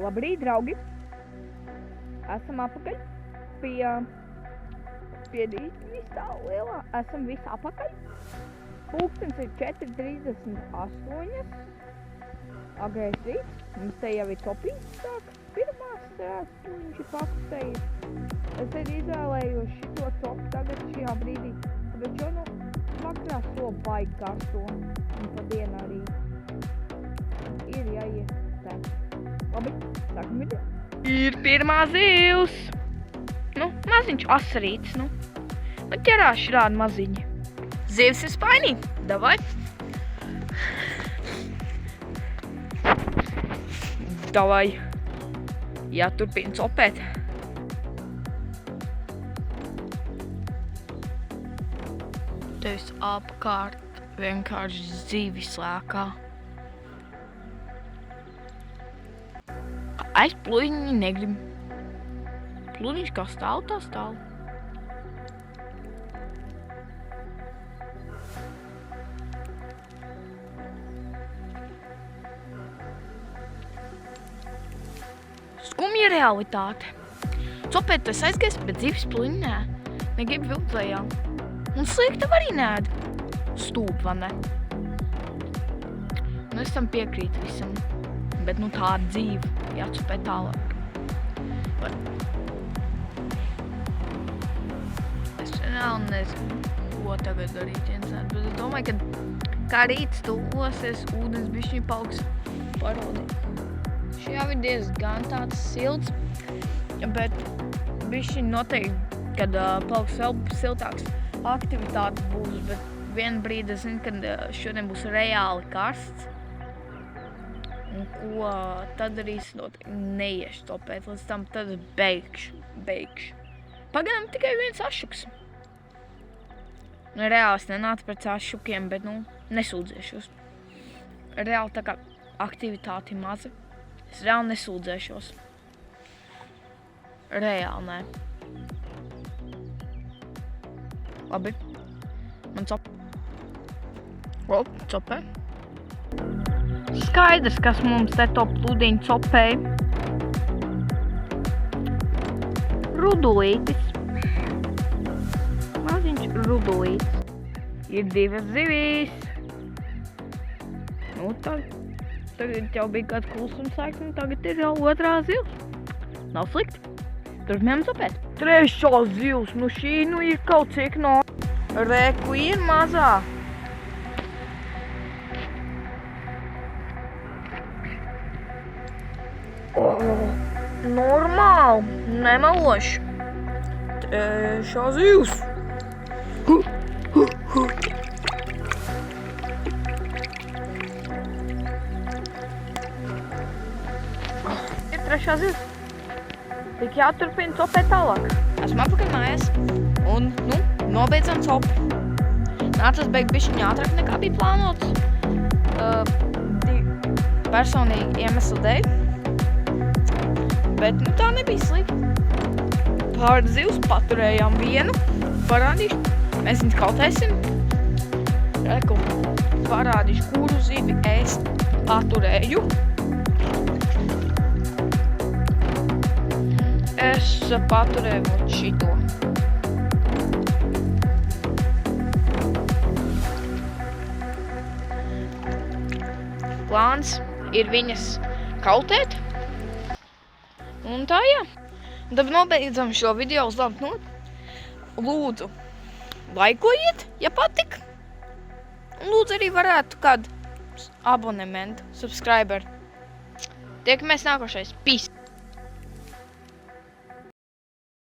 Labrīt, draugi! Esam apakaļ pie dīķņa stāv lielā. Esam visi apakaļ. Pulkstens ir 4:38. Agrais rīts. Mums te jau ir topīts sāk. Pirmās stūņš ir pakustējis. Es te izvēlējos šito topu tagad šajā brīdī. Bet šo vakarā so baigi karsto. Un pa dienu arī ir jāiet tā. Labi, sākam video. Ir pirmā zivs. Maziņš asarīts, Bet ķerās šādi maziņi. Zivs ir spainī. Davai. Davai. Jāturpina copēt. Tevis apkārt vienkārši zivis lēkā. Es pluļņi negribu. Pluļņš kā stāv, tā stāv. Skumja realitāte. Copēt tas aizgais, bet dzīves pluļņi nē. Negribu vilkt lejā. Un sliektav arī nēd. Stūp, vai ne? Es tam piekrītu visam. Bet tāda dzīve. Jācopē tālāk. Es reāli nezinu, ko tagad darīt viensēt, bet es domāju, ka kā rīts tuvosies, ūdens bišķiņ paliks parodīt. Šajā ir diezgan tāds silts, bet bišķiņ noteikti, kad paliks vēl siltāks aktivitāte būs, bet vienu brīdi es zinu, kad šodien būs reāli karsts. Un ko tad arī es noteikti neiešu topēt, līdz tam tad beigšu. Pagaidām tikai viens ašuks. Reāli es nenācu pēc ašukiem, bet nesūdzēšos. Reāli tā kā aktivitāte maza, es reāli nesūdzēšos. Reāli nē. Labi, man copē. Skaidrs, kas mums te top pludiņu copēja. Rudulītis. Maziņš rudulītis. Ir divas zivīs. Tagad jau bija kāds klusums sāks, un tagad ir jau otrā zivs. Nav slikti. Turpinām copēt. Trešā zivs. Šī ir kaut cik Reku ir mazā. Normāli, nemeloši. Trešā zivs. Ir trešā zivs. Tik jāturpina copēt tālāk. Esmu atpakaļ mājās un, nobeidzam copu. Nācās beigt bišķiņ ātrāk nekā bija plānots. Personīgi iemeslu dēļ. Bet tā nebija slikti. Pār zivs paturējām vienu. Parādīšu. Mēs viņus kautēsim. Reku. Parādīšu, kuru zivi es paturēju. Es paturēju šito. Plāns ir viņas kautēt. Un tā, jā. Tad nobeidzam šo video uz labu notu. Lūdzu, laikojiet, ja patika. Un lūdzu arī varētu kādu abonementu, subscriber. Tiekamies nākošais. Peace!